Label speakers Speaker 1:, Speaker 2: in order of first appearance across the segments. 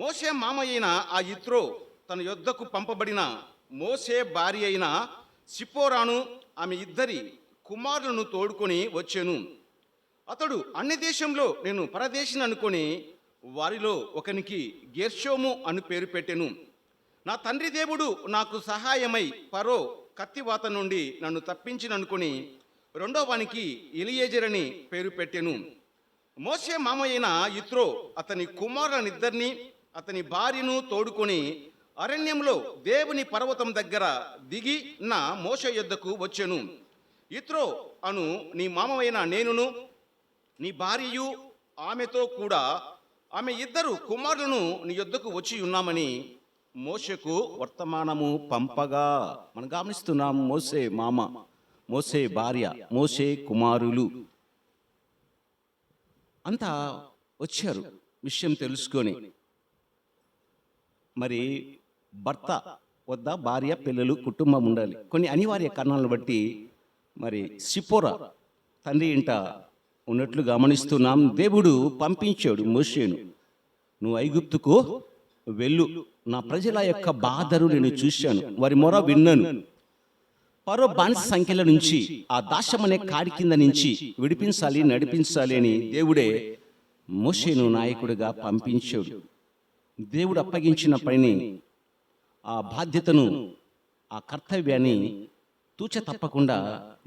Speaker 1: మోషే మామ అయిన ఆ యిత్రో తన యొద్దకు పంపబడిన మోషే భార్య అయిన సిప్పోరాను ఆమె ఇద్దరి కుమారులను తోడుకొని వచ్చాను. అతడు అన్ని దేశంలో నేను పరదేశిని అనుకొని వారిలో ఒకనికి గెర్షోము అని పేరు పెట్టెను. నా తండ్రి దేవుడు నాకు సహాయమై ఫరో కత్తివాత నుండి నన్ను తప్పించిననుకొని రెండో వానికి ఎలియేజరని పేరు పెట్టెను. మోషే మామ అయిన యిత్రో అతని కుమారులనిద్దరిని అతని భార్యను తోడుకొని అరణ్యంలో దేవుని పర్వతం దగ్గర దిగి నా మోషే యొద్దకు వచ్చెను. యిత్రో అను నీ మామవైన నేనును నీ భార్యయు ఆమెతో కూడా ఆమె ఇద్దరు కుమారులను నీ యొద్దకు వచ్చి ఉన్నామని మోషేకు వర్తమానము పంపగా. మనం గమనిస్తున్నాం, మోషే మామ, మోషే భార్య, మోషే కుమారులు అంతా వచ్చారు విషయం తెలుసుకొని. మరి భర్త వద్ద భార్య, పిల్లలు, కుటుంబం ఉండాలి. కొన్ని అనివార్య కారణాలను బట్టి మరి సిప్పోరా తండ్రి ఇంట ఉన్నట్లు గమనిస్తున్నాం. దేవుడు పంపించాడు మోషేను, నువ్వు ఐగుప్తుకు వెళ్ళు, నా ప్రజల యొక్క బాధను నేను చూశాను, వారి మొర విన్నాను. ఫరో బానిస సంఖ్యల నుంచి, ఆ దాస్యమనే కాడి కింద నుంచి విడిపించాలి, నడిపించాలి అని దేవుడే మోషేను నాయకుడిగా పంపించాడు. దేవుడు అప్పగించిన పనిని, ఆ బాధ్యతను, ఆ కర్తవ్యాన్ని తూచ తప్పకుండా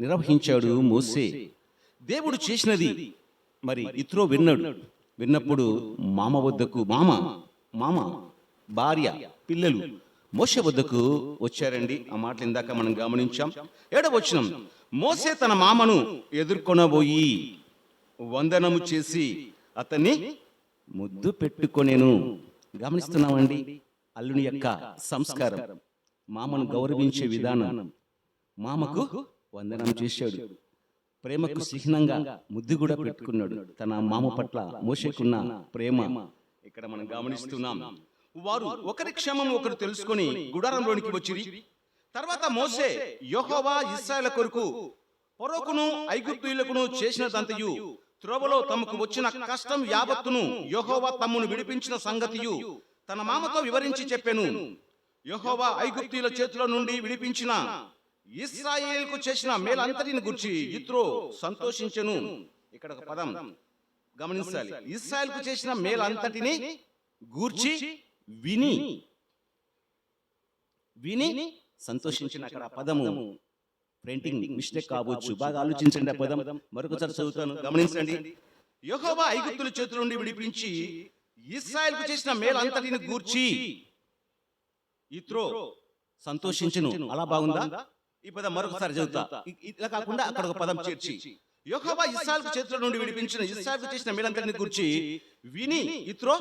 Speaker 1: నిర్వహించాడు మోషే. దేవుడు చేసినది మరి యిత్రో విన్నాడు. విన్నప్పుడు మామ వద్దకు, మామ భార్య, పిల్లలు మోషే వద్దకు వచ్చారండి. ఆ మాటలు ఇందాక మనం గమనించాం. 7వ వచనం, మోషే తన మామను ఎదుర్కొనబోయి వందనము చేసి అతన్ని ముద్దు పెట్టుకొనెను. గమనిస్తున్నామండి అల్లుని యొక్క సంస్కారం, మామను గౌరవించే విధానం. మామకు వందనం చేశాడు, ప్రేమకు చిహ్నంగా ముద్దు కూడా పెట్టుకున్నాడు. తన మామ పట్ల మోషేకున్న ప్రేమ ఇక్కడ మనం గమనిస్తున్నాం. వారు ఒకరి క్షేమం ఒకరు తెలుసుకొని గుడారంలోనికి వచ్చిరి. తర్వాత మోషే యెహోవా ఇశ్రాయేలు కొరకు ఫరోకును ఐగుప్తీయులకును చేసినదంతయు, త్రోవలో తమకు వచ్చిన కష్టం యావత్తును యెహోవా తమ్మును విడిపించిన సంగతియు తన మామతో వివరించి చెప్పెను. యెహోవా ఐగుప్తీయుల చేతిలో నుండి విడిపించిన ఇశ్రాయేలుకు చేసిన మేలంతటిని గురించి యిత్రో సంతోషించెను. ఇక్కడ ఒక పదం గమనించాలి, ఇశ్రాయేలుకు చేసిన మేలంతటిని గూర్చి విని సంతోషించిన. అక్కడ పదము ప్రింటింగ్ మిస్టేక్ కావచ్చు, బాగా ఆలోచించండి. ఆ పదం మరొకసారి చదువుతాను, గమనించండి. యెహోవా ఐగుప్తుల చేతుల నుండి విడిపించి ఇశ్రాయేలుకు చేసిన మేలంతటిని గూర్చి యిత్రో సంతోషించెను. అలా బాగుందా? ఈ పదం మరొకసారి చదువుతా. ఇలా కాకుండా అక్కడ ఒక పదం చేర్చి, యెహోవా ఇశ్రాయేలు చేతుల నుండి విడిపించిన ఇశ్రాయేలుకు చేసిన మేలంతటిని గూర్చి విని యిత్రో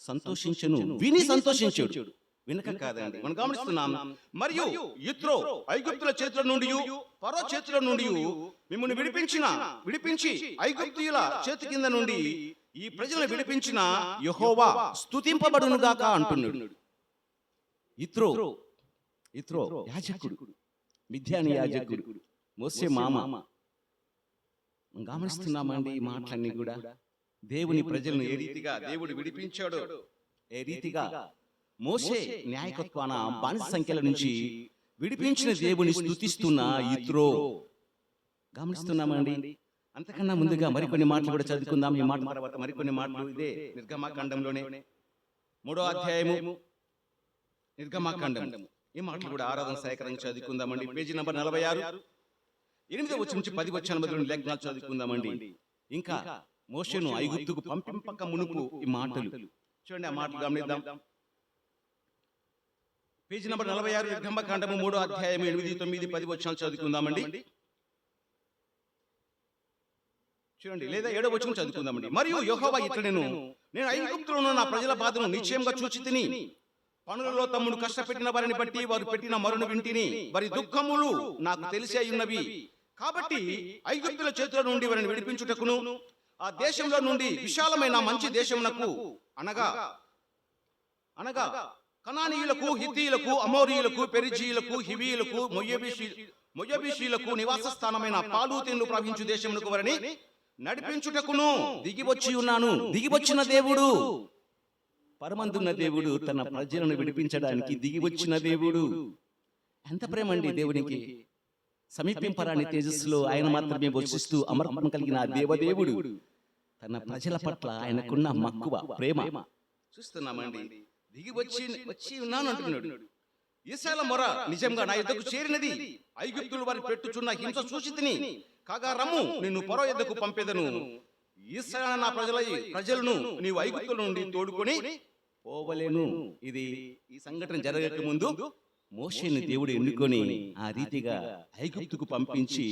Speaker 1: సంతోషించెను. విని సంతోషించాడు, వినక కాదండి. మనం గమనిస్తున్నాం. మరియు యిత్రో ఐగుప్తుల చేతుల నుండి ఫరో చేతుల నుండి మిమ్మల్ని విడిపించి ఐగుప్తీయుల చేతి కింద నుండి ఈ ప్రజలను విడిపించిన యెహోవా స్తుతింపబడును గాక అంటున్నాడు. యిత్రో యాజకుడు, మిద్యాని యాజకుడు, మోషే మామ. గమనిస్తున్నామండి ఈ మాటలన్నీ కూడా. దేవుని ప్రజలను ఏ రీతిగా దేవుడు విడిపించాడో, ఏ రీతిగా మోషే న్యాయకత్వాన బానిస సంఖ్యల నుంచి విడిపించిన దేవుని స్తుతిస్తున్న యిత్రో గమనిస్తున్నామండి. అంతకన్నా ముందుగా మరికొన్ని మాటలు కూడా చదువుకుందాం. ఈ మాట తర్వాత మరికొన్ని మాటలు ఇదే నిర్గమాకాండంలోనే 3వ అధ్యాయము నిర్గమాకాండం. ఈ మాటలు కూడా ఆరాధన సేకరణ చదువుకుందామండి. పేజీ నంబర్ 46, 8వ వచనం నుంచి 10వ వచనం మధ్యలోని లేఖనాలు చదువుకుందామండి. ఇంకా మోషేను ఐగుప్తుకు పంపింపక మునుపు ఈ మాటలు చూడండి. ఆ మాటలు గమనిద్దాం. పేజీ నంబర్ 46 నిర్గమాకాండము 3వ అధ్యాయం 8, 9, 10 వచనాలు చదువుకుందామండి. చూడండి, లేదా 7వ వచనం చదువుకుందామండి. మరియు యెహోవా ఇట్లనెను, నేను ఐగుప్తులో నా ప్రజల బాధను నిశ్చయంగా చూచి తిని, పనులలో తమ్ముడు కష్టపెట్టిన వారిని బట్టి వారు పెట్టిన మరును వింటిని, వారి దుఃఖములు నాకు తెలిసే ఉన్నవి. కాబట్టి ఐగుప్తుల చేతుల నుండి వారిని విడిపించుటకును, ఆ దేశంలో నుండి విశాలమైన మంచి దేశమునకు అనగా కనానీయులకు, హిత్తీయులకు, అమోరీయులకు, పెరిజీయులకు, హివీయులకు, మొయ్యబీషీయులకు నివాస స్థానమైన పాలు తేనెలు ప్రవహించు దేశమునకు వారిని నడిపించుటకును దిగివచ్చి ఉన్నాను. దిగివచ్చిన దేవుడు పరమందున్న దేవుడు తన ప్రజలను విడిపించడానికి దిగి వచ్చిన దేవుడు. ఎంత ప్రేమ అండి దేవునికి! సమీపింపరాని తేజస్సులో ఆయన మాత్రమే వర్షిస్తూ అమర్పణ కలిగిన ఆ దేవదేవుడు తన ప్రజల పట్ల ఆయనకున్న మక్కువ, ప్రేమ చూస్తున్నామండి. దిగి వచ్చి ఉన్నాను అంటున్నాడు. ఈశాల మొర నిజంగా నా యుద్ధకు చేరినది. ఐగుప్తులు వారి పెట్టుచున్న హింస చూసి తిని కాగా రమ్ము, నిన్ను ఫరో యుద్ధకు పంపేదను. ఈశాల నా ప్రజలను నీవు ఐగుప్తుల నుండి తోడుకొని పోవలేను. ఇది ఈ సంఘటన జరగక ముందు మోషేని దేవుడు ఎన్నుకొని ఆ రీతిగా ఐగుప్తుకు పంపించి,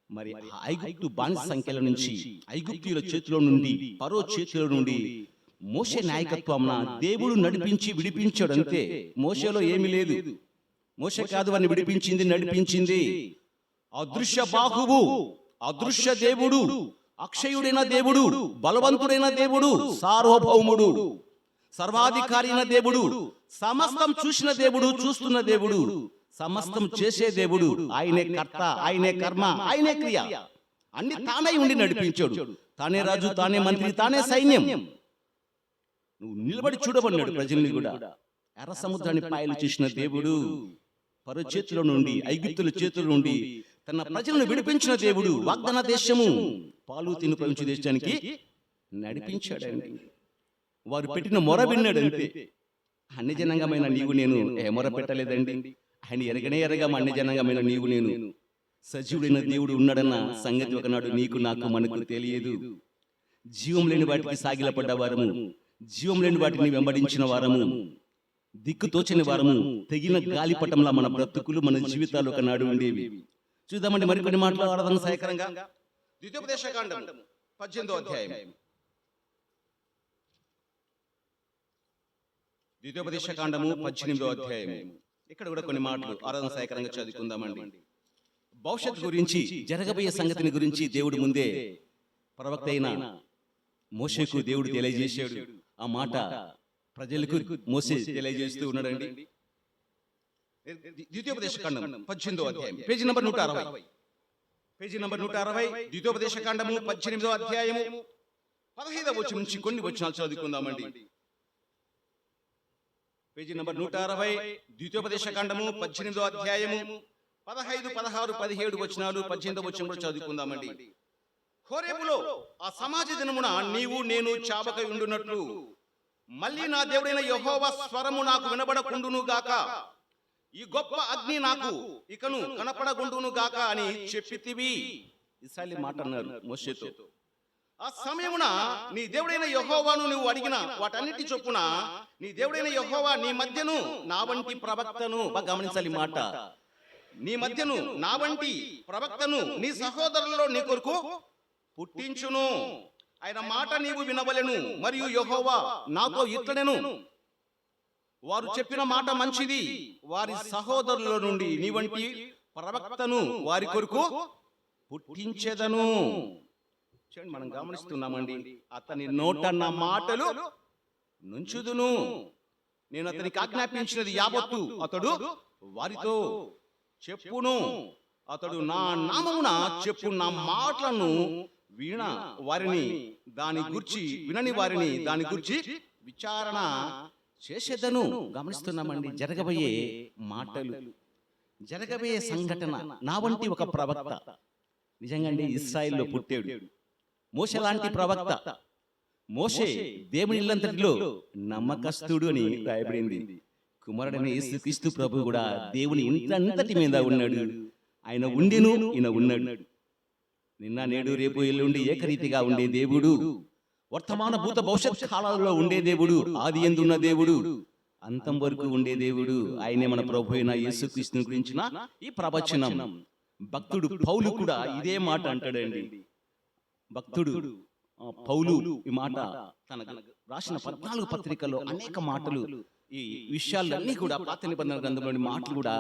Speaker 1: మరి ఐగుప్తు బానిస సంఖ్యల నుంచి, ఐగుప్తీయుల చేతిలో నుండి, ఫరో చేతిలో నుండి మోషే నాయకత్వంన దేవుడు నడిపించి విడిపించాడు. అంతే, మోషేలో ఏమీ లేదు. మోషే కాదు వారిని విడిపించింది, నడిపించింది అదృశ్య బాహువు, అదృశ్య దేవుడు, అక్షయుడైన దేవుడు, బలవంతుడైన దేవుడు, సార్వభౌముడు, సర్వాధికారి అయిన దేవుడు, సమస్తం చూసిన దేవుడు, చూస్తున్న దేవుడు, సమస్తం చేసే దేవుడు. ఆయనే కర్త, ఆయనే కర్మ, ఆయనే క్రియ. అన్ని తానే ఉండి నడిపించాడు. తానే రాజు, తానే మంత్రి, తానే సైన్యం. నువ్వు నిలబడి చూడమన్నాడు ప్రజల్ని కూడా. ఎర్ర సముద్రాన్ని పాయలు చేసిన దేవుడు, ఫరో చేతిలో నుండి, ఐగుప్తుల చేతుల నుండి తన ప్రజలను విడిపించిన దేవుడు, వాగ్దాన దేశము పాలు తిని ప్రపంచ దేశానికి నడిపించాడండి. వారు పెట్టిన మొర విన్నాడంతే. అన్ని జనాంగమైన నీవు నేను ఏ మొర పెట్టలేదండి. ఆయన ఎరగనే ఎరగా అన్ని జనాంగమైన నీవు నేను సజీవుడైన దేవుడు ఉన్నాడన్న సంగతి ఒకనాడు నీకు నాకు మనకు తెలియదు. జీవం లేని వాటికి సాగిలపడ్డ వారము, జీవం లేని వాటిని వెంబడించిన వారము, దిక్కు తోచని వారము, తెగిన గాలిపటంలా మన బ్రతుకులు, మన జీవితాలు ఒకనాడు ఉండేవి. చూద్దామండి మరికొన్ని మాటలు ఆరాధన సహాయకరంగా. ద్వితీయోపదేశకాండం 18వ అధ్యాయం. ద్వితీయోపదేశకాండము 18వ అధ్యాయం. ఇక్కడ కూడా కొన్ని మాటలు ఆరాధన సహాయకరంగా చదువుకుందామండి. భవిష్యత్తు గురించి, జరగబోయే సంగతిని గురించి దేవుడు ముందే ప్రవక్త అయిన మోషేకు దేవుడు తెలియజేశాడు. ఆ మాట ప్రజలకు మోసే తెలియజేస్తూ ఉన్నాడండి. ద్వితీయోపదేశకాండం 18వ అధ్యాయం, పేజీ నంబర్ 160. పేజీ నంబర్ 160, ద్వితీయోపదేశకాండము 18వ అధ్యాయము 15వ వచనం నుంచి కొన్ని వచనాలు చదువుకుందామండి. పేజీ నంబర్ 160, ద్వితీయోపదేశకాండము 18వ అధ్యాయము 15, 16, 17 వచనాలు, 18వ వచనం కూడా చదువుకుందామండి. హోరేబులో ఆ సమాజ దినమున నీవు నేను చావక ఉండునట్లు మళ్ళీ నా దేవుడైన యెహోవా స్వరము నాకు వినబడకుండును గాక, ఈ గొప్ప అగ్ని నాకు ఇకను కనపడకుండును గాక అని చెప్పితివి. ఇశ్రాయేలు మాట అన్నారు మోషేతో. ఆ సమయమున నీ దేవుడైన యెహోవాను నువ్వు అడిగిన వాటన్నిటి చొప్పున నీ దేవుడైన యెహోవా నీ మధ్యను నా వంటి ప్రవక్తను, బాగా గమనించాలి మాట, నీ మధ్యను నా వంటి ప్రవక్తను నీ సహోదరులలో నీ కొరకు పుట్టించును. ఆయన మాట నీవు వినవలెను. మరియు యెహోవా నాతో ఇట్లనెను, వారు చెప్పిన మాట మంచిది, వారి సహోదరుల నుండి నీ వంటి ప్రవక్తను వారి కొరకు పుట్టించెదను. చూడండి, మనం గమనిస్తున్నామండి. అతని నోటన్న మాటలు నుంచుదును. నేను అతనికి ఆజ్ఞాపించినది యావత్తు అతడు వారితో చెప్పును. అతడు నా నామమున చెప్పు నా మాటలను వినని వారిని దాని గురించి విచారణ చేసేదను. గమనిస్తున్నామండి, జరగబోయే మాటలు, జరగబోయే సంఘటన. నా వంటి ఒక ప్రవక్త నిజంగా అండి ఇశ్రాయేలులో పుట్టాడు. మోషే లాంటి ప్రవక్త. మోషే దేవుని ఇల్లంతటిలో నమ్మకస్తుడు అని రాయబడింది. కుమారుడైన యేసుక్రీస్తు ప్రభు కూడా దేవుని ఇంతంతటి మీద ఉన్నాడు. ఆయన ఉండెను, ఈయన ఉన్నాడు. నిన్న నేడు రేపు ఎల్లుండి ఏకరీతిగా ఉండే దేవుడు, వర్తమాన భూత భవిష్యత్ కాలాలలో ఉండే దేవుడు, ఆది యందున్న దేవుడు, అంతం వరకు ఉండే దేవుడు. ఆయనే మన ప్రభు అయిన యేసుక్రీస్తుని గురించిన ఈ ప్రవచనం. భక్తుడు పౌలు కూడా ఇదే మాట అంటాడండి. భక్తుడు పౌలు ఈ మాట తన రాసిన 14 పత్రికల్లో అనేక మాటలు, ఈ విషయాలన్నీ కూడా పాత నిబంధన గ్రంథంలోని మాటలు కూడా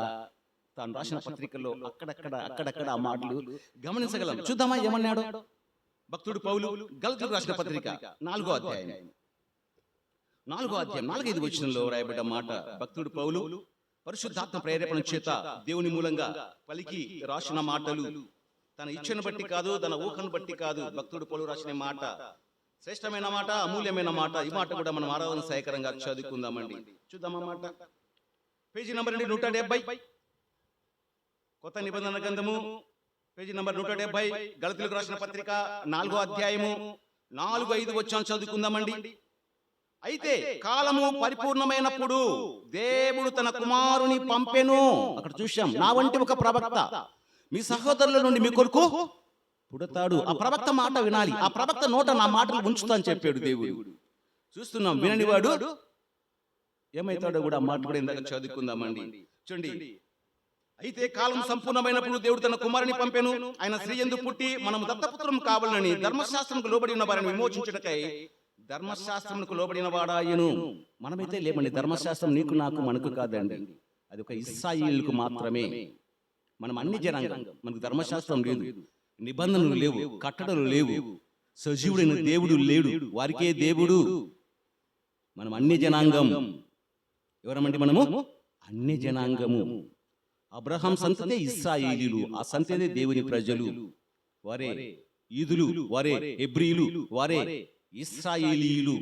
Speaker 1: తాను రాసిన పత్రికల్లో అక్కడక్కడ ఆ మాటలు గమనించగలం. చూద్దామా ఏమన్నాడు భక్తుడు పౌలు? గలతీయులకు రాసిన పత్రిక 4వ అధ్యాయం 4-5 వచనంలో రాయబడ్డ మాట. భక్తుడు పౌలు పరిశుద్ధాత్మ ప్రేరేపణ చేత దేవుని మూలంగా పలికి రాసిన మాటలు. తన ఇచ్చను బట్టి కాదు, తన ఊహను బట్టి కాదు. భక్తుడు పౌలు రాసిన మాట శ్రేష్టమైన మాట, అమూల్యమైన మాట. ఈ మాట కూడా మనం ఆరాధన సహాయకరంగా చదువుకుందామండి. చూద్దాం ఆ మాట. పేజీ నంబర్ 170, కొత్త నిబంధన గ్రంథము, పేజీ నంబర్ 170, గలతీయులకు రాసిన పత్రిక 4వ అధ్యాయము 4-5 వచనాలు చదువుకుందామండి. అయితే కాలము పరిపూర్ణమైనప్పుడు దేవుడు తన కుమారుని పంపెను. అక్కడ చూశాం, నా వంటి ఒక ప్రవక్త మీ సహోదరుల నుండి మీ కొరకు పుడతాడు. ఆ ప్రవక్త మాట వినాలి. ఆ ప్రవక్త నోట నా మాటలు ఉంచుతా అని చెప్పాడు దేవుడు. చూస్తున్నాం, వినని వాడు ఏమైతాడో కూడా ఆ మాట కూడా ఇందాక చదువుకుందామండి. చూడండి, అయితే కాలం సంపూర్ణమైనప్పుడు దేవుడు తన కుమారుని పంపెను. ఆయన స్త్రీ యందు పుట్టి మనము దత్తపుత్రం కావాలని ధర్మశాస్త్రంకు లోబడి ఉన్న వారిని విమోచించుటకై ధర్మశాస్త్రంకు లోబడిన వాడాయను. మనమైతే లేమండి. ధర్మశాస్త్రం నీకు నాకు మనకు కాదండి, అది ఒక ఇశ్రాయేలుకు మాత్రమే. మనం అన్ని జనాంగం, మనకు ధర్మశాస్త్రం లేదు, నిబంధనలు లేవు, కట్టడలు లేవు, సజీవుడైన దేవుడు లేడు, వారికే దేవుడు. మనం అన్ని జనాంగం. ఎవరమండి మనము? అన్ని జనాంగము. అబ్రహాం సంతతే ఇశ్రాయేలీయులు, ఆ సంతతే దేవుని ప్రజలు. వారే యూదులు, వారే హెబ్రీయులు, వారే ఇశ్రాయేలీయులు.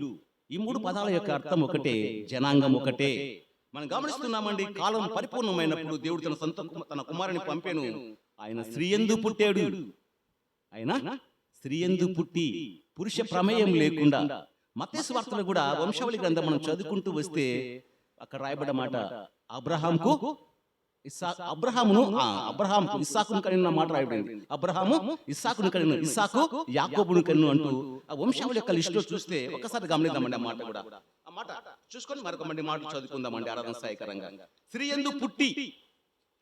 Speaker 1: ఈ 3 పదాల యొక్క అర్థం ఒకటే, జనాంగం ఒకటే. మనం గమనిస్తున్నామండి, కాలం పరిపూర్ణమైనప్పుడు దేవుడు తన కుమారుని పంపెను. ఆయన స్త్రీ యందు పుట్టాడు. ఆయన స్త్రీ యందు పుట్టి పురుష ప్రమేయం లేకుండా. మత్తయి సువార్తలో కూడా వంశావళి గ్రంథం మనం చదువుకుంటూ వస్తే అక్కడ రాయబడ్డ మాట, అబ్రహాముకు ఇస్సాకును కనిన మాట రాయబడింది. అబ్రహాము ఇస్సాకును కనిన, ఇస్సాకు యాకోబును కనిను అంటూ ఆ వంశావళి యొక్క లిస్టులో చూస్తే ఒకసారి గమనిద్దామండి. ఆ మాట కూడా, ఆ మాట చూసుకొని మరొక మాటలు చదువుకుందామండి ఆరాధన సహాయకరంగా. స్త్రీ యందు పుట్టి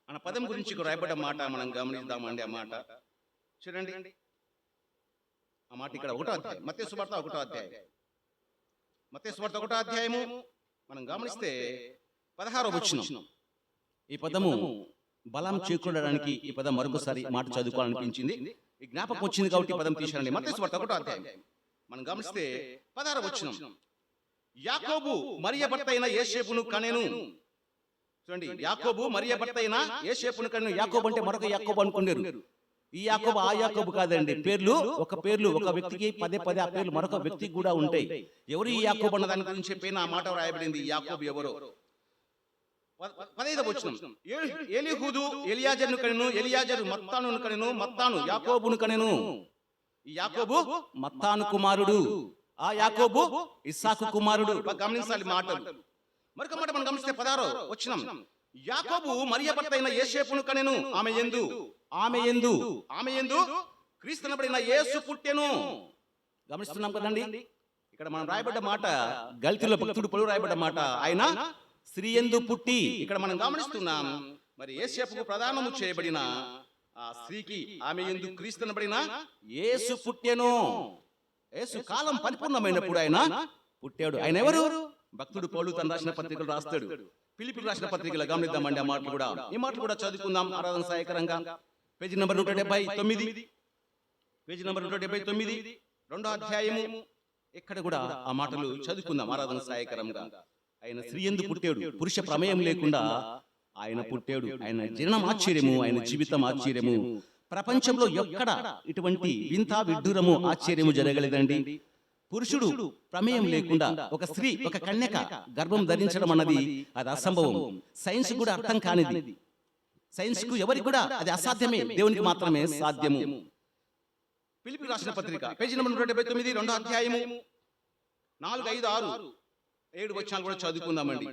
Speaker 1: అన్న పదం గురించి రాయబడ్డ మాట మనం గమనిద్దామండి. ఆ మాట చూడండి, ఆ మాట ఇక్కడ 1వ అధ్యాయం, మత్తయి సువార్త 1వ అధ్యాయం, మత్తయి సువార్త 1వ అధ్యాయము మనం గమనిస్తే 16వ వచనం. ఈ పదము బలం చేకూరడానికి ఈ పదం మరొకసారి మాట చదువుకోవాలనిపించింది, ఈ జ్ఞాపకం వచ్చింది కాబట్టి ఈ పదం తీశానండి. మత్తయి సువార్త 1వ అధ్యాయం మనం గమనిస్తే 16వ వచనం. యాకోబు మరియ భర్త అయిన యోసేపును కనెను. చూడండి, యాకోబు మరియ భర్త అయిన యోసేపును కనెను. యాకోబు అంటే మరొక యాకోబు అనుకున్నారు. ఈ యాకోబు ఆ యాకోబు కాదండి. పేర్లు ఒక వ్యక్తికి పదే ఆ పేర్లు మరొక వ్యక్తికి కూడా ఉంటాయి. ఎవరు ఈ యాకోబు అన్న దాని గురించి చెప్పిన ఆ మాట రాయబడింది. యాకోబు ఎవరో? 15వ వచనం. ఎలీహూదు ఎలియాజరును కనెను, ఎలియాజరు మత్తానును కనెను, మత్తాను యాకోబును కనెను. ఈ యాకోబు మత్తాను కుమారుడు, ఆ యాకోబు ఇస్సాకు కుమారుడు. గమనించాలి మాటలు. మరొక మాట మనం గమనిస్తే 16వ వచనం. యాకోబు మరియ భర్త అయిన యోసేపును కనెను, ఆమె యందు క్రీస్తునబడిన యేసు పుట్టెను. గమనిస్తున్నాం కదండి. ఇక్కడ మనం రాయబడ్డ మాట, గల్తీలో భక్తుడు పౌలు రాయబడ్డ మాట, ఆయన స్త్రీ యందు పుట్టి. ఇక్కడ మనం గమనిస్తున్నాం, మరి యేసేపుకు ప్రదానము చేయబడిన ఆ స్త్రీకి ఆమె యందు క్రీస్తునబడిన యేసు పుట్టెను. యేసు కాలం పరిపూర్ణమైనప్పుడు ఆయన పుట్టాడు. ఆయన ఎవరు? భక్తుడు పౌలు తన రాసిన పత్రికలు రాస్తాడు. ఫిలిప్పీయులకు రాసిన పత్రికలు గమనిద్దామండి. ఆ మాటలు కూడా, ఈ మాటలు కూడా చదువుకుందాం ఆరాధన సహాయకరంగా. పేజీ నంబర్ 179, పేజీ నంబర్ 179, 2వ అధ్యాయము. ఇక్కడ కూడా ఆ మాటలు చదువుకుందాం ఆరాధన సహాయకరంగా. ఆయన స్త్రీ యందు పుట్టాడు, పురుష ప్రమేయం లేకుండా ఆయన పుట్టాడు. ఆయన జననం ఆశ్చర్యము, ఆయన జీవితం ఆశ్చర్యము. ప్రపంచంలో ఎక్కడ ఇటువంటి వింత విడ్డూరము ఆశ్చర్యము జరగలేదండి. పురుషుడు ప్రమేయం లేకుండా ఒక స్త్రీ, ఒక కన్యక గర్భం ధరించడం అన్నది అది అసంభవం. సైన్స్ కూడా అర్థం కానిది. సైన్స్ కు ఎవరికి కూడా అది అసాధ్యమే, దేవునికి మాత్రమే సాధ్యము. ఫిలిప్పీయులకు రాసిన పత్రిక పేజీ నంబర్ 179, 2వ అధ్యాయము 4, 5, 6, 7 వచనాలు కూడా చదువుకుందామండి.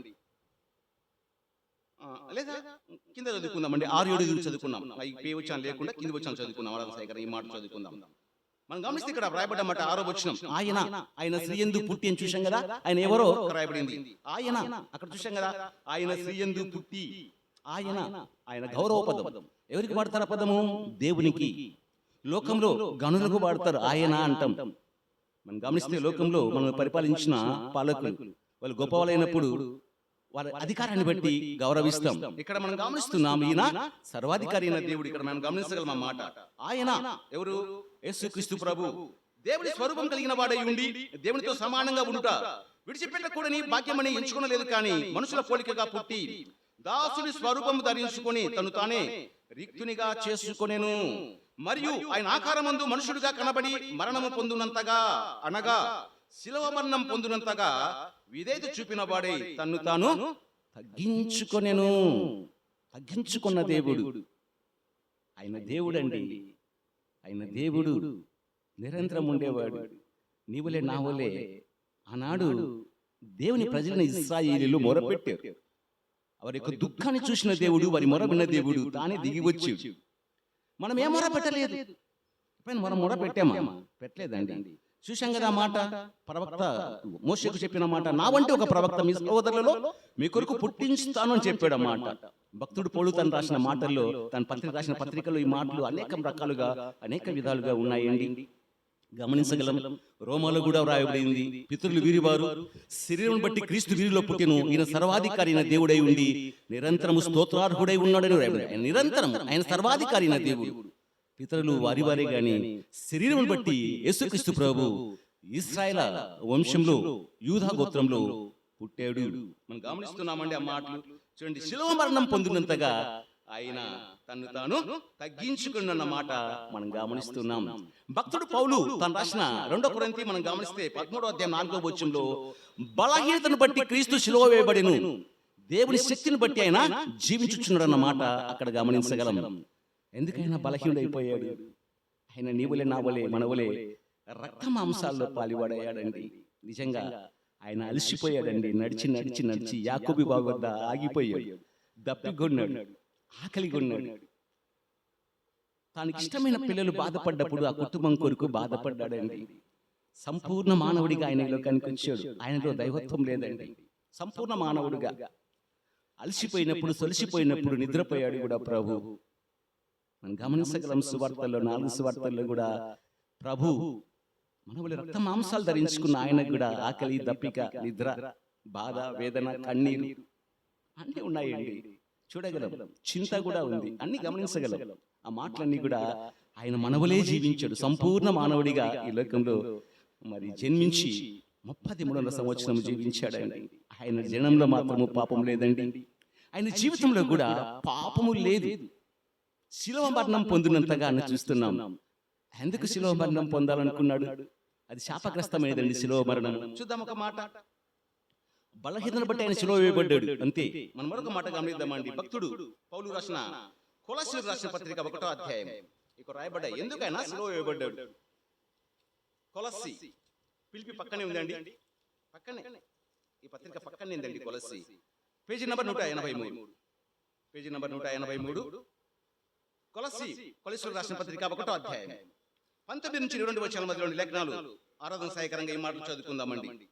Speaker 1: లేదా కింద చదువుకుందామండి. 6, 7 చదువుకున్నాం. పే వచనాలు లేకుండా కింద వచనాలు చదువుకున్నాం. ఈ మాట చదువుకుందాం. మనం గమనిస్తే ఇక్కడ రాయబడ్డ మాట 6వ వచనం. ఆయన స్త్రీ యందు పుట్టి అని చూశాం కదా. ఆయన ఎవరో రాయబడింది. ఆయన అక్కడ చూశాం కదా. ఆయన స్త్రీ యందు పుట్టి. ఆయన గౌరవ పదం. ఎవరికి వాడతారు ఆ పదము? దేవునికి. లోకంలో గనులకు వాడతారు ఆయన అంటాం. మనం గమనిస్తే లోకంలో మనం పరిపాలించిన పాలకులు వాళ్ళు గొప్పవాళ్ళైనప్పుడు వాళ్ళ అధికారాన్ని బట్టి గౌరవిస్తాం. ఇక్కడ మనం గమనిస్తున్నాం, ఈయన సర్వాధికారి అయిన దేవుడు. ఇక్కడ మనం గమనించగలం ఆ మాట. ఆయన ఎవరు? యేసుక్రీస్తు ప్రభు. దేవుని స్వరూపం కలిగిన వాడై ఉండి దేవునితో సమానంగా ఉండుట విడిచిపెట్టకూడని భాగ్యమని ఎంచుకోలేదు, కానీ మనుషుల పోలికగా పుట్టి దాసుని స్వరూపం ధరించుకొని తను తానే రిక్తునిగా చేసుకొనెను. మరియు ఆయన ఆకారమందు మనుషుడిగా కనబడి మరణము పొందునంతగా, అనగా శిలువ మరణం పొందునంతగా విధేయత చూపిన వాడే తన్ను తాను తగ్గించుకొనెను. తగ్గించుకున్న దేవుడు ఆయన దేవుడండి. ఆయన దేవుడు నిరంతరం ఉండేవాడు. నీవులే నావలే ఆనాడు దేవుని ప్రజలను ఇశ్రాయేలీయులు మొరపెట్టారు. వారి యొక్క దుఃఖాన్ని చూసిన దేవుడు, వారి మొర విన్న దేవుడు తానే దిగి వచ్చి, మనం ఏ మొర పెట్టలేదు. ఎప్పుడైనా మనం మొర పెట్టామా? పెట్టలేదండి. చూశాం కదా మాట, ప్రవక్త మోషేకు చెప్పిన మాట, నా వంటి ఒక ప్రవక్త మీ సహోదరులలో మీ కొరకు పుట్టించుతాను అని చెప్పాడు అన్నమాట. భక్తుడు పౌలు తను రాసిన మాటల్లో, తన రాసిన పత్రికలో ఈ మాటలు అనేక రకాలుగా అనేక విధాలుగా ఉన్నాయండి. గమనించగలం. రోమాలో కూడా వ్రాయబడింది, పితరులు వీరివారు, శరీరం బట్టి క్రీస్తు వీరిలో పుట్టిను, ఈయన సర్వాధికారి అయిన దేవుడై ఉండి నిరంతరము స్తోత్రార్హుడై ఉన్నాడని వ్రాయబడింది. నిరంతరం ఆయన సర్వాధికారి అయిన దేవుడు. పితరులు వారి వారే గాని శరీరం బట్టి యేసుక్రీస్తు ప్రభు ఇశ్రాయేలు వంశంలో యూదా గోత్రంలో పుట్టాడు. మనం గమనిస్తున్నామండి ఆ మాటలు. చూడండి, శిలువ మరణం పొందినంతగా ఆయన తన్ను తాను తగ్గించుకున్న మాట మనం గమనిస్తున్నాం. భక్తుడు పౌలు తను రాసిన 2 కొరింథీ మనం గమనిస్తే 13వ అధ్యాయం 4వ వచనంలో, బలహీనతను బట్టి క్రీస్తు శిలువ వేయబడెను, దేవుని శక్తిని బట్టి ఆయన జీవించుచున్నాడు అన్న మాట అక్కడ గమనించగలం. ఎందుకైనా బలహీనుడైపోయాడు. ఆయన నీవులే నావలే మనవలే రక్త మాంసాల్లో పాలివాడయ్యాడండి. నిజంగా ఆయన అలసిపోయాడండి. నడిచి నడిచి నడిచి యాకోబు బావి వద్ద ఆగిపోయాడు, దప్పిగొన్నాడు, ఆకలిగొన్నాడు. తనకి ఇష్టమైన పిల్లలు బాధపడ్డప్పుడు ఆ కుటుంబం కొరకు బాధపడ్డాడండి. సంపూర్ణ మానవుడిగా ఆయన ఈ లోకానికి వచ్చాడు. ఆయనలో దైవత్వం లేదండి. సంపూర్ణ మానవుడిగా అలసిపోయినప్పుడు, సొలిసిపోయినప్పుడు నిద్రపోయాడు కూడా ప్రభు. మనం గమనించగలం. సువార్తల్లో 4 సువార్తల్లో కూడా ప్రభు మనవలి రక్త మాంసాలు ధరించుకున్న ఆయనకు కూడా ఆకలి, దప్పిక, నిద్ర, బాధ, వేదన, కన్నీరు అన్నీ ఉన్నాయండి. చూడగలం. చింత కూడా ఉంది. అన్ని గమనించగలం. ఆ మాటలన్నీ కూడా ఆయన మనవలే జీవించాడు. సంపూర్ణ మానవుడిగా ఈ లోకంలో మరి జన్మించి 33 సంవత్సరం జీవించాడు. ఆయన జనంలో మాత్రము పాపం లేదండి. ఆయన జీవితంలో కూడా పాపము లేదు. శిలువ మరణం పొందినంతగా అని చూస్తున్నాం. ఎందుకు శిలువ మరణం పొందాలనుకున్నాడు? అది శాపగ్రస్తమైనదండి శిలువ మరణం. చూద్దాం ఒక మాట. బలహీనతను బట్టి ఆయన శిలువ వేయబడ్డాడు, అంతే. మనం మరొక మాట గమనిద్దామండి. భక్తుడు పౌలు రాసిన కొలస్సీయులకు రాసిన పత్రిక 1వ అధ్యాయం ఇక రాయబడ్డాయి ఎందుకైనా శిలువ వేయబడ్డాడు. కొలస్సీ పిలిపి పక్కనే ఉందండి, పక్కనే ఈ పత్రిక పక్కనే ఉందండి. కొలస్సీ పేజీ నంబర్ 183, పేజీ నంబర్ 183. కొలస్సీయులకు రాసిన పత్రిక 1వ అధ్యాయం 19 నుంచి 22 వచనాల మధ్యలోని లేఖనాలు ఆరాధన సహాయకరంగా ఈ మాటలు చదువుకుందామండి.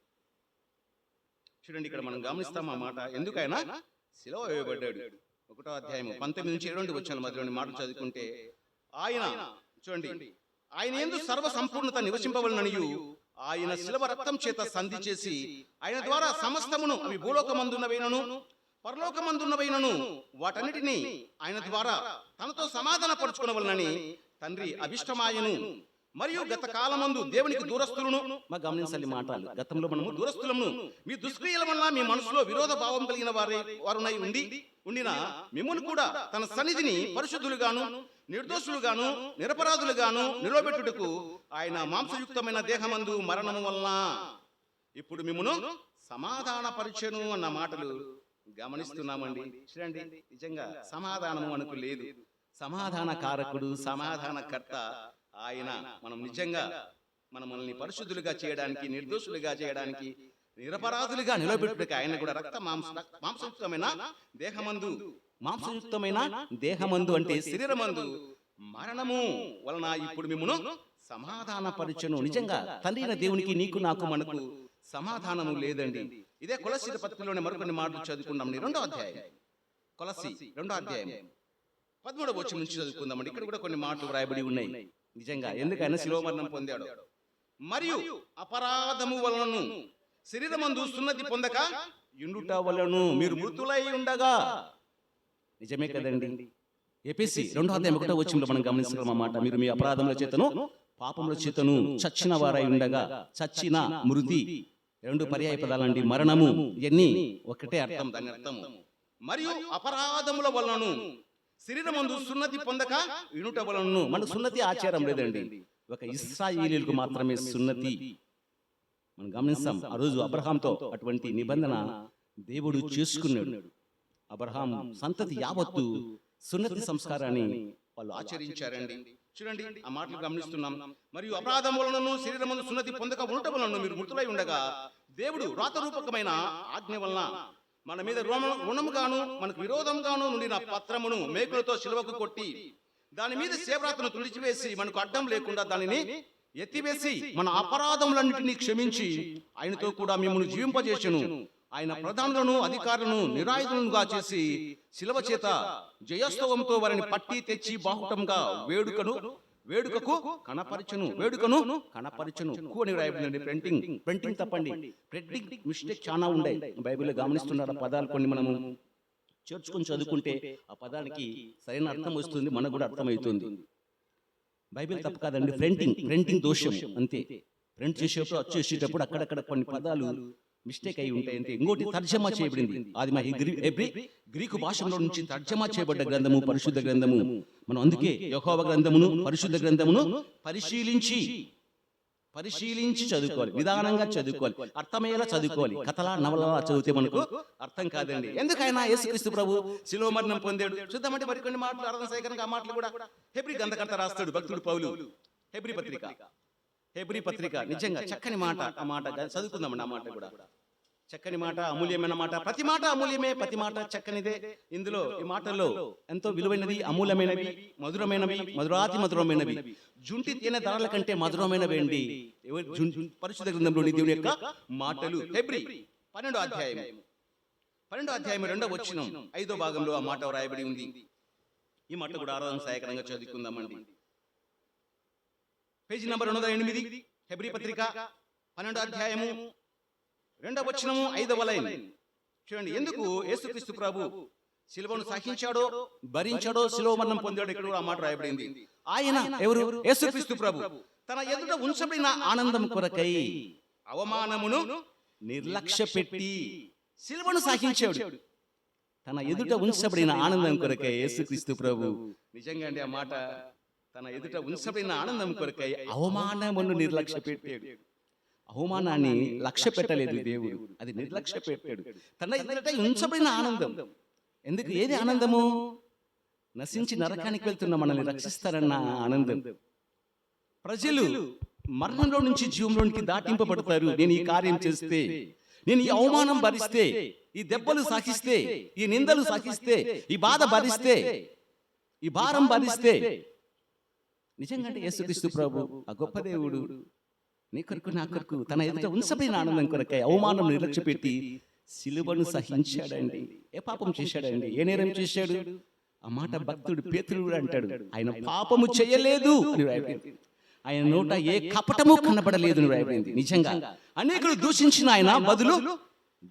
Speaker 1: చూడండి, ఇక్కడ మనం గమనిస్తాం ఆ మాట. ఎందుకైనా శిలువ వేయబడ్డాడు. 1వ అధ్యాయం 19 నుంచి 22 వచనాల మధ్యలోని మాటలు చదువుకుంటే, ఆయన చూడండి, ఆయన యందు సర్వ సంపూర్ణత నివసింపవలననియు ఆయన శిలువ రక్తం చేత సంధి చేసి ఆయన ద్వారా సమస్తమును, అవి భూలోకమందున్నవైనను పరలోకమందున్నవైనను, వాటన్నిటినీ ఆయన ద్వారా తనతో సమాధాన పరుచుకునవలనని తండ్రి అభిష్టమాయను. మరియు గత కాలమందు దేవునికి దూరస్తులను, మా గమనించాలి మాటలు, గతంలో మనము దూరస్తులము, మీ దుష్క్రియల వల్ల మీ మనసులో విరోధ భావం కలిగిన వారునై ఉండిన మిమ్మును కూడా తన సన్నిధిని పరిశుద్ధులుగాను, నిర్దోషులుగాను, నిరపరాధులుగాను నిలబెట్టుటకు ఆయన మాంసయుక్తమైన దేహమందు మరణము వలన ఇప్పుడు మిమ్మును సమాధాన పరిచెను అన్న మాటలు గమనిస్తున్నామండి. చూడండి, నిజంగా సమాధానము మనకు లేదు. సమాధాన కారకుడు, సమాధానకర్త ఆయన. మనం నిజంగా మనల్ని పరిశుద్ధులుగా చేయడానికి, నిర్దోషులుగా చేయడానికి, నిరపరాధులుగా నిలబెట్టుటకు ఆయన కూడా మాంసయుక్తమైన దేహమందు అంటే శరీరమందు మరణము వలన ఇప్పుడు మిమ్మును సమాధాన పరిచెను. నిజంగా తండ్రి అయిన దేవునికి, నీకు, నాకు, మనకు సమాధానము లేదండి. ఇదే కొలస్సీ పత్రికలోనే మరికొన్ని మాటలు చదువుకున్నాం. 2వ అధ్యాయం, కొలస్సీ 2వ అధ్యాయం 13వ వచనం నుంచి చదువుకుందామండి. ఇక్కడ కూడా కొన్ని మాటలు వ్రాయబడి ఉన్నాయి. నిజంగా ఎందుకైనా శిలువ మరణం పొందాడు. మరియు అపరాధము వలనను శరీరమందు సున్నతి పొందక యుండుట వలన మీరు మృతులై ఉండగా. నిజమే కదండి. ఎఫెసీ 2వ అధ్యాయం 1వ వచనంలో మనం గమనించగలం అన్నమాట. మీరు మీ అపరాధముల చేతను పాపముల చేతను చచ్చిన వారై ఉండగా. చచ్చిన, మృతి 2 పర్యాయ పదాలండి. మరణము ఇవన్నీ ఒకటే అర్థం, దాని అర్థం. మరియు అపరాధముల వలనను శరీరమందు సున్నతి పొందక వినుట వలన. మన సున్నతి ఆచారం లేదండి, ఒక ఇశ్రాయేలీయులకు మాత్రమే సున్నతి. మనం గమనిస్తాం, ఆ రోజు అబ్రహాంతో అటువంటి నిబంధన దేవుడు చేసుకున్నాడు. అబ్రహాం సంతతి యావత్తు సున్నతి సంస్కారాన్ని వాళ్ళు ఆచరించారండి. చూడండి, ఆ మాటలు గమనిస్తున్నాం. మరియు అపరాధం వలనను శరీరమందు సున్నతి పొందక ఉండటం వలన మీరు మృతులై ఉండగా దేవుడు రాతరూపకమైన ఆజ్ఞ వలన మన మీద రుణముగాను మనకు విరోధంగాను నుండిన పత్రమును మేకులతో శిలువకు కొట్టి దాని మీద సేవ్రాతను తుడిచివేసి మనకు అడ్డం లేకుండా దానిని ఎత్తివేసి మన అపరాధములన్నిటినీ క్షమించి ఆయనతో కూడా మిమ్మల్ని జీవింపజేసెను. ఆయన ప్రధానులను అధికారులను నిరాయుధులుగా చేసి శిలువ చేత జయోత్సవంతో వారిని పట్టి తెచ్చి బాహుటంగా వేడుకకు కనపరచును అని రాయబడింది. ప్రింటింగ్ తప్పండి, ప్రింటింగ్ మిస్టేక్ చాలా ఉన్నాయి. బైబిల్లో గమనిస్తున్నారు ఆ పదాలు కొన్ని మనము చేర్చుకొని చదువుకుంటే ఆ పదానికి సరైన అర్థం వస్తుంది, మనకు కూడా అర్థమవుతుంది. బైబిల్ తప్పు కాదండి, ప్రింటింగ్ దోషం అంతే. ప్రింట్ చేసేటప్పుడు వచ్చేసేటప్పుడు అక్కడక్కడ కొన్ని పదాలు మిస్టేక్ అయి ఉంటాయి అంతే. ఇంకోటి తర్జమా చేయబడింది, అది మా గ్రీకు భాషలో నుంచి తర్జమా చేయబడ్డ గ్రంథము పరిశుద్ధ గ్రంథము. మనం అందుకే యెహోవా గ్రంథమును పరిశుద్ధ గ్రంథమును పరిశీలించి చదువుకోవాలి, నిదానంగా చదువుకోవాలి, అర్థమయ్యేలా చదువుకోవాలి. కథలా నవలలా చదివితే మనకు అర్థం కాదండి. ఎందుకైనా యేసుక్రీస్తు ప్రభు శిలువ మరణం పొందాడు చూద్దామంటే మరికొన్ని మాటలు అర్థం సేకరణగా ఆ మాటలు కూడా హెబ్రీ గ్రంథకర్త రాస్తాడు భక్తుడు పౌలు. హెబ్రీ పత్రిక నిజంగా చక్కని మాట. ఆ మాట చదువుకుందామండి. ఆ మాట కూడా చక్కని మాట, అమూల్యమైన మాట. ప్రతి మాట అమూల్యమే, ప్రతి మాట చక్కనిదే. ఇందులో ఈ మాటల్లో ఎంతో విలువైనది, అమూల్యమైనవి, మధురమైనవి, జుంటి తేనె ధరల కంటే మధురమైనవి అండి పరిశుద్ధ గ్రంథంలోని దేవుని యొక్క మాటలు. హెబ్రీ 12వ అధ్యాయం 2వ వచనం 5వ భాగంలో ఆ మాట రాయబడి ఉంది. ఈ మాట కూడా ఆరాధన సహాయకరంగా చదువుకుందామండి. పేజీ నంబర్ 208, హెబ్రీ పత్రిక 12వ అధ్యాయము 2వ వచనము 5వ లైన్ చూడండి. ఎందుకు యేసుక్రీస్తు ప్రభు శిలువను సహించాడో, భరించాడో, శిలువ మరణం పొందాడో ఇక్కడ ఆ మాట రాయబడింది. ఆయన ఎవరు? యేసుక్రీస్తు ప్రభు తన ఎదుట ఉంచబడిన ఆనందం కొరకై అవమానమును నిర్లక్ష్య పెట్టి శిలువను సహించాడు. తన ఎదుట ఉంచబడిన ఆనందం కొరకై యేసుక్రీస్తు ప్రభు నిజంగా అండి ఆ మాట, తన ఎదుట ఉంచబడిన ఆనందం కొరకై అవమానమును నిర్లక్ష్య పెట్టాడు. అవమానాన్ని లక్ష్య పెట్టలేదు దేవుడు, అది నిర్లక్ష్య పెట్టాడు. తన ఎదుట ఉంచబడిన ఆనందం. ఎందుకు? ఏది ఆనందము? నశించి నరకానికి వెళ్తున్న మనల్ని రక్షిస్తారన్న ఆనందం. ప్రజలు మరణంలో నుంచి జీవంలోనికి దాటింపబడతారు. నేను ఈ కార్యం చేస్తే, నేను ఈ అవమానం భరిస్తే, ఈ దెబ్బలు సహిస్తే, ఈ నిందలు సహిస్తే, ఈ బాధ భరిస్తే, ఈ భారం భరిస్తే, నిజంగా యేసుక్రీస్తు ప్రభు ఆ గొప్ప దేవుడు నీ కొరకు నా కొరకు తన ఎదుట ఉంచబడిన ఆనందం కొరకై అవమానం నిర్లక్ష్య పెట్టి సిలువను సహించాడండి. ఏ పాపం చేశాడండి? ఏ నేరం చేశాడు? ఆ మాట భక్తుడు పేతురుడు అంటాడు, ఆయన పాపము చేయలేదు అని రాయబడింది. ఆయన నోట ఏ కపటము కనబడలేదు అని రాయబడింది. నిజంగా అనేకులు దూషించిన ఆయన బదులు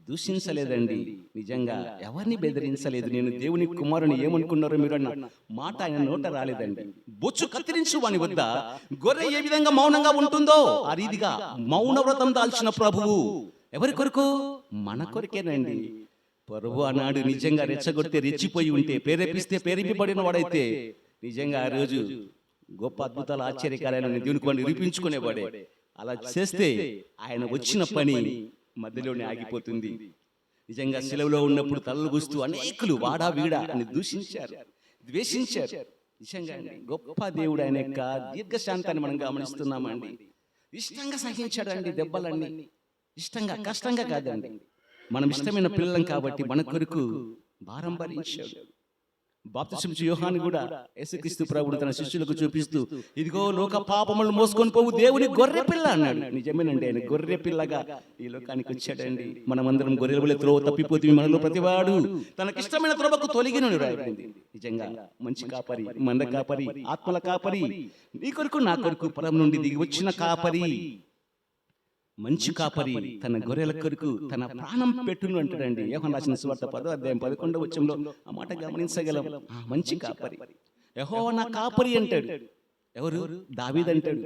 Speaker 1: దూషించలేదండి. నిజంగా ఎవరిని బెదిరించలేదు. నేను దేవుని కుమారుని ఏమనుకున్నారో మీరు అన్న మాట ఆయన నోట రాలేదండి. బొచ్చు కత్తిరించు వాని వద్ద గొర్రె ఏ విధంగా మౌనంగా ఉంటుందో ఆ రీతిగా మౌన వ్రతం దాల్చిన ప్రభువు ఎవరి కొరకు? మన కొరికేనండి. ప్రభు అన్నాడు, నిజంగా రెచ్చగొడితే రెచ్చిపోయి ఉంటే, ప్రేరేపిస్తే ప్రేరేపింపబడిన వాడైతే నిజంగా ఆ రోజు గొప్ప అద్భుతాలు ఆశ్చర్యకార్యాలను దేవునికి నిరూపించుకునేవాడే. అలా చేస్తే ఆయన వచ్చిన పని మధ్యలోనే ఆగిపోతుంది. నిజంగా శిలువలో ఉన్నప్పుడు తలలు గుస్తూ అనేకులు వాడా వీడా అని దూషించారు, ద్వేషించారు. నిజంగా గొప్ప దేవుడు ఆయన యొక్క దీర్ఘశాంతాన్ని మనం గమనిస్తున్నామండి. ఇష్టంగా సహించాడండి దెబ్బలన్నీ, ఇష్టంగా, కష్టంగా కాదండి. మనం ఇష్టమైన పిల్లలం కాబట్టి మన కొరకు భారం భరించాడు. బాప్తిసం యోహాను కూడా యేసుక్రీస్తు ప్రభువును తన శిష్యులకు చూపిస్తూ, ఇదిగో లోక పాపములను మోసుకొని పోవు దేవుని గొర్రె పిల్ల అన్నాడు. నిజమేనండి, ఆయన గొర్రె పిల్లగా ఈ లోకానికి వచ్చాడండి. మనమందరం గొర్రెల వలె త్రోవ తప్పిపోతే మనలో ప్రతివాడు తనకిష్టమైన త్రోవకు తొలగిన రాయబడింది. నిజంగా మంచి కాపరి, మంద కాపరి, ఆత్మల కాపరి, నీ కొరకు నా కొరకు పరం నుండి దిగి వచ్చిన కాపరి, మంచి కాపరి తన గొర్రెల కొరకు తన ప్రాణం పెట్టును అంటాడండి. యోహాను రాసిన సువార్త 10వ అధ్యాయం 11వ వచనంలో ఆ మాట గమనించగలం. మంచి కాపరి, యెహోవా నా కాపరి అంటాడు. ఎవరు? దావీదు అంటాడు.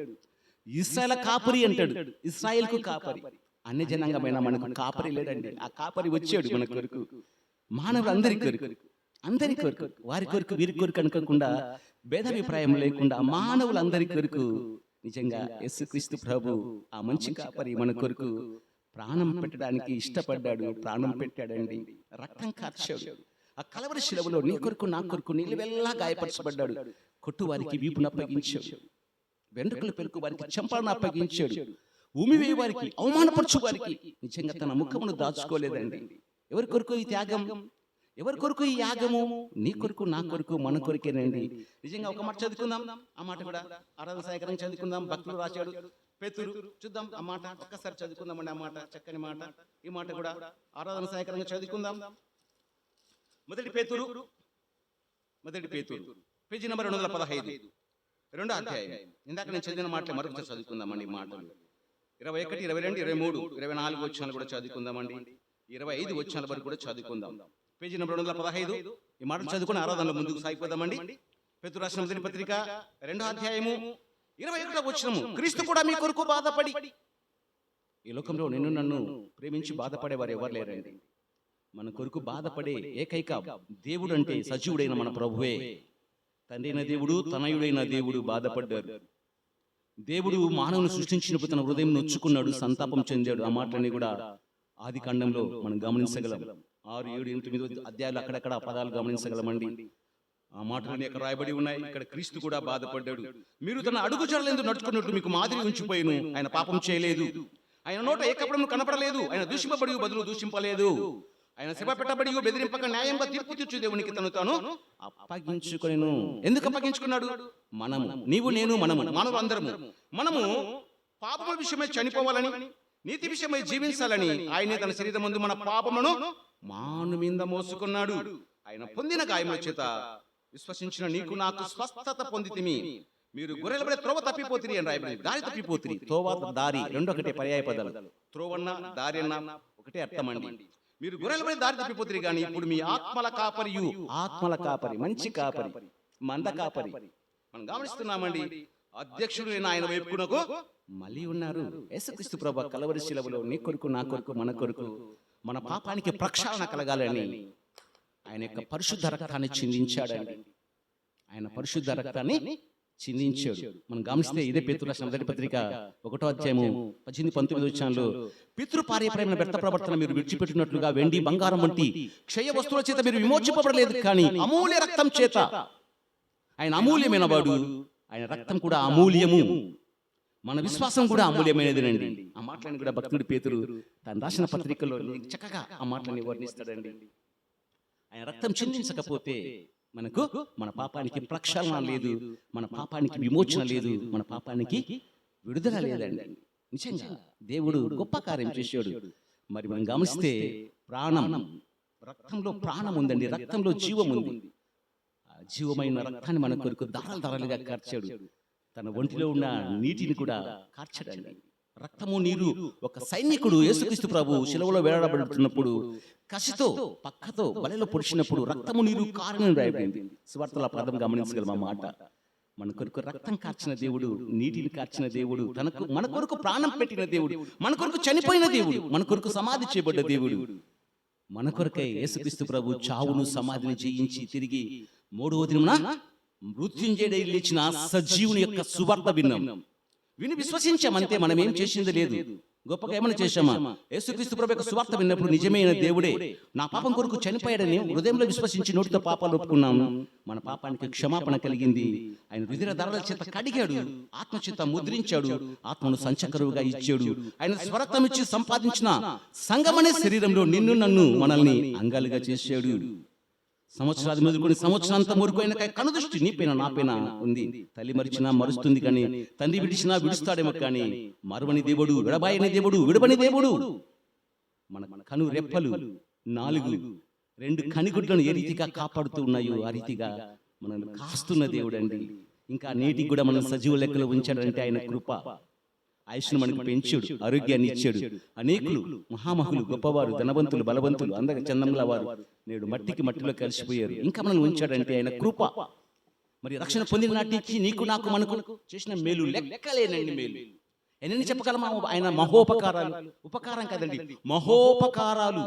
Speaker 1: ఇశ్రాయేలు కాపరి అంటాడు. ఇశ్రాయేలుకు కాపరి. అన్ని జనాంగమైన మనకు కాపరి లేడండి. ఆ కాపరి వచ్చాడు మన కొరకు, మానవులందరి కొరకు. అందరి కొరకు, వారి కొరకు వీరి కొరకు అనుకోకుండా, భేదాభిప్రాయం లేకుండా మానవులందరి కొరకు నిజంగా యేసుక్రీస్తు ప్రభు ఆ మంచి కాపరి మన కొరకు ప్రాణం పెట్టడానికి ఇష్టపడ్డాడు, ప్రాణం పెట్టాడండి, రక్తం కార్చాడు. ఆ కలవరి శిలువలో నీ కొరకు నా కొరకు నిలువెల్లా గాయపరచబడ్డాడు. కొట్టు వారికి వీపును అప్పగించాడు, వెంట్రుకలు పెరుకు వారికి చెంపలను అప్పగించాడు, ఉమివేయి వారికి, అవమానపరచు వారికి నిజంగా తన ముఖమును దాచుకోలేదండి. ఎవరి కొరకు ఈ త్యాగం, ఎవరి కొరకు ఈ యాగము? నీ కొరకు నా కొరకు మన కొరికేనండి. నిజంగా ఒక మాట చదువుకుందాం, ఆ మాట కూడా ఆరాధన సాయకరంగా చదువుకుందాం. భక్తులు రాశాడు పేతురు, చూద్దాం ఆ మాట ఒక్కసారి చదువుకుందామండి. ఆ మాట చక్కని మాట, ఈ మాట కూడా ఆరాధన సాయకరంగా చదువుకుందాం. మొదటి పేతురు పేజీ నెంబర్ 215, 2వ అధ్యాయం. ఇందాక నేను చదివిన మాటలు మరొకసారి చదువుకుందామండి. ఈ మాటలు 21, 22, 23, 24 వచనాలు కూడా చదువుకుందామండి. 25 వచనాల వరకు కూడా చదువుకుందాం. Page number 215. ఈ మాటలు చదువుకుని ఆరాధనలో ముందుకు సాగిపోదామండి. పేతురు రాసిన మొదటి పత్రిక 2వ అధ్యాయము 21వ వచనము. క్రీస్తు కూడా మీ కొరకు బాధపడి, ఈ లోకంలో నిన్ను నన్ను ప్రేమించి బాధపడేవారు ఎవరు లేరండి. మన కొరకు బాధపడే ఏకైక దేవుడు అంటే సజీవుడైన మన ప్రభువే. తండ్రి అయిన దేవుడు, తనయుడైన దేవుడు బాధపడ్డారు. దేవుడు మానవుని సృష్టించినప్పుడు తన హృదయం నొచ్చుకున్నాడు, సంతాపం చెందాడు. ఆ మాటలన్నీ కూడా ఆది కాండంలో మనం గమనించగలం. 6, 7, 8, 9 అధ్యాయాలు అక్కడక్కడ ఆ పదాలు గమనించగలమండి. ఆ మాటలన్నీ ఇక్కడ రాయబడి ఉన్నాయి. ఇక్కడ క్రీస్తు కూడా బాధపడ్డాడు. మీరు తన అడుగు జాడలందు నడుచుకున్నట్లు మీకు మాదిరి ఉంచిపోయిను. ఆయన పాపం చేయలేదు, ఆయన నోట ఏ కపటం కనపడలేదు, ఆయన దూషింపబడి బదులు దూషింపలేదు, ఆయన శివ పెట్టబడి బెదిరింపక న్యాయంగా తీర్పు తీర్చు దేవునికి తను తాను అప్పగించుకొనెను. ఎందుకు అప్పగించుకున్నాడు? మనము, నీవు నేను, మనము, మానవులందరము మనము పాపముల విషయమై చనిపోవాలని, నీతి విషయమై జీవించాలని ఆయనే తన శరీరం ముందు మన పాపములను మాను మీద మోసుకున్నాడు. ఆయన పొందిన గాయముల చేత విశ్వసించిన నీకు నాకు స్వస్థత పొందితిమి. మీరు గొర్రెల పడే త్రోవ తప్పిపోతిరి అని రాయబడింది. దారి తప్పిపోతిరి, త్రోవ దారి రెండు ఒకటే పర్యాయ పదాలు. త్రోవన్న దారి అన్న ఒకటే అర్థమండి. మీరు గొర్రెల పడే దారి తప్పిపోతిరి కానీ ఇప్పుడు మీ ఆత్మల కాపరియు, ఆత్మల కాపరి, మంచి కాపరి, మంద కాపరి మనం గమనిస్తున్నామండి. అధ్యక్షుడు ఆయన వైపునకు మళ్ళీ ఉన్నారు. యేసుక్రీస్తు ప్రభు కలవరి శిలువలో నీ కొరకు నా కొరకు మన కొరకు మన పాపానికి ప్రక్షాళన కలగాలని ఆయన యొక్క పరిశుద్ధ రక్తాన్ని చిందించాడండి. ఆయన పరిశుద్ధ రక్తాన్ని చిందించాడు. మనం గమనిస్తే ఇదే పేతురు రాసిన మొదటి పత్రిక 1వ అధ్యాయము 18, 19 వచనాల్లో పితృపార్యప్రేమ వ్యర్థ ప్రవర్తన మీరు విడిచిపెట్టినట్లుగా వెండి బంగారం వంటి క్షయ వస్తువుల చేత మీరు విమోచింపబడలేదు, కానీ అమూల్య రక్తం చేత. ఆయన అమూల్యమైన వాడు, ఆయన రక్తం కూడా అమూల్యము, మన విశ్వాసం కూడా అమూల్యమైనదేనండి. ఆ మాటలను కూడా భక్తుడి పేతురు తను రాసిన పత్రికలో చక్కగా ఆ మాటలని వర్ణిస్తాడండి. ఆయన రక్తం చిందించకపోతే మనకు మన పాపానికి ప్రక్షాళన లేదు, మన పాపానికి విమోచన లేదు, మన పాపానికి విడుదల లేదండి. నిజంగా దేవుడు గొప్ప కార్యం చేశాడు. మరి మనం గమనిస్తే ప్రాణం, రక్తంలో ప్రాణం ఉందండి, రక్తంలో జీవం ఉంది. ఆ జీవమైన రక్తాన్ని మన కొరకు దారాలు దారాలుగా కార్చాడు. తన ఒంటిలో ఉన్న నీటిని కూడా కార్చడండి. రక్తము నీరు ఒక సైనికుడు యేసుక్రీస్తు ప్రభు శిలువలో వేలాడబడుతున్నప్పుడు కసితో పక్కతో బలలో పొడిచినప్పుడు రక్తము నీరు కారణం రాయబడింది. సువార్తల పదం గమనించగలం ఆ మాట. మన కొరకు రక్తం కార్చిన దేవుడు, నీటిని కార్చిన దేవుడు, తనకు మన కొరకు ప్రాణం పెట్టిన దేవుడు, మన కొరకు చనిపోయిన దేవుడు, మన కొరకు సమాధి చేయబడ్డ దేవుడు. మన కొరకై యేసుక్రీస్తు ప్రభు చావును సమాధిని జయించి తిరిగి 3వ దినమున మృత్యుంజయుడై లేచిన సజీవుని యొక్క సువార్త విన్నాం, విని విశ్వసించామంతే. మనం ఏం చేసింది లేదు, గొప్పగా ఏమైనా చేశామా? యేసుక్రీస్తు ప్రభు యొక్క సువార్త విన్నప్పుడు నిజమైన దేవుడే నా పాపం కొరకు చనిపోయాడని హృదయంలో విశ్వసించి నోటితో పాపాలు ఒప్పుకున్నాము. మన పాపానికి క్షమాపణ కలిగింది. ఆయన రుధిర ధారల చేత కడిగాడు, ఆత్మచేత ముద్రించాడు, ఆత్మను సంచకరువుగా ఇచ్చాడు. ఆయన స్వరత్వం ఇచ్చి సంపాదించిన సంగమనే శరీరంలో నిన్ను నన్ను మనల్ని అంగాలుగా చేశాడు. సంవత్సరాలు మొదలుకొని సంవత్సరాంతం ఊరుకోయిన కనుదృష్టి నీపైన నాపైన ఉంది. తల్లి మరిచినా మరుస్తుంది కానీ, తండ్రి విడిచినా విడుస్తాడేమో కానీ, మరువని దేవుడు, విడబాయని దేవుడు, విడబని దేవుడు. మన కను రెప్పలు 4 2 కనిగుడ్లను ఏ రీతిగా కాపాడుతూ ఉన్నాయో ఆ రీతిగా మనల్ని కాస్తున్న దేవుడు అండి. ఇంకా నేటికి కూడా మనం సజీవ లెక్కలో ఉంచాడంటే ఆయన కృప. ఆయుష్ను మనకు పెంచాడు, ఆరోగ్యాన్ని ఇచ్చాడు. అనేకులు మహామహులు, గొప్పవారు, ధనవంతులు, బలవంతులు, అందక చందంలా వారు నేడు మట్టిలో కలిసిపోయారు. ఇంకా మనల్ని ఉంచాడంటే ఆయన కృప. మరి రక్షణ పొందిన నాటి నుంచి నీకు నాకు మనకు చేసిన మేలు లెక్కలేనండి. మేలు ఎన్ని చెప్పగలమా? ఆయన మహోపకారాలు, ఉపకారం కదండి, మహోపకారాలు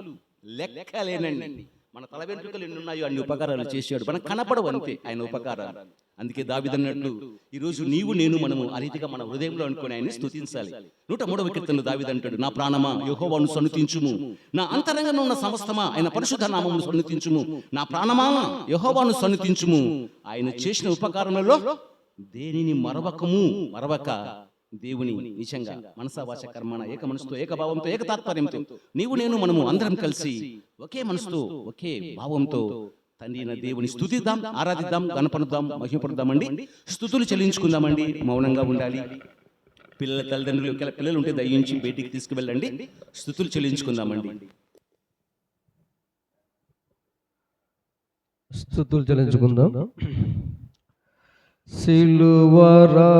Speaker 1: లెక్కలేనండి. మన తల వెంట్రుకలు ఎన్ని ఉన్నాయో అన్ని ఉపకారాలు చేశాడు, మనకు కనపడవు అంతే ఆయన ఉపకారాలు. అందుకే దావీదన్నట్లు ఈరోజు నీవు నేను మనము ఆ రీతిగా మన హృదయంలో అనుకుని ఆయన్ని స్తుతించాలి. 103వ కీర్తనలో దావీదంటాడు, నా ప్రాణమా యెహోవాను సన్నుతించుము, నా అంతరంగంలో ఉన్న సమస్తమా ఆయన పరిశుద్ధ నామమును సన్నుతించుము. నా ప్రాణమా యెహోవాను సన్నుతించుము, ఆయన చేసిన ఉపకారములలో దేనిని మరవక దేవుని నిజంగా మనసా వాచ కర్మణ ఏక మనసుతో ఏక భావంతో ఏక తాత్పర్యంతో నీవు నేను మనము అందరం కలిసి ఒకే మనసుతో ఒకే భావంతో తండ్రి అయిన దేవుని స్తుతిద్దాం, ఆరాధిద్దాం, గణపనుద్దాం, మహిమపరుద్దామండి. స్తుతులు చెల్లించుకుందామండి. మౌనంగా ఉండాలి. పిల్లల తల్లిదండ్రులు ఒకవేళ పిల్లలు ఉంటే దయించి బయటికి తీసుకువెళ్ళండి. స్తుతులు చెల్లించుకుందామండి.
Speaker 2: స్తుతులు చెల్లించుకుందాం. సిలువరా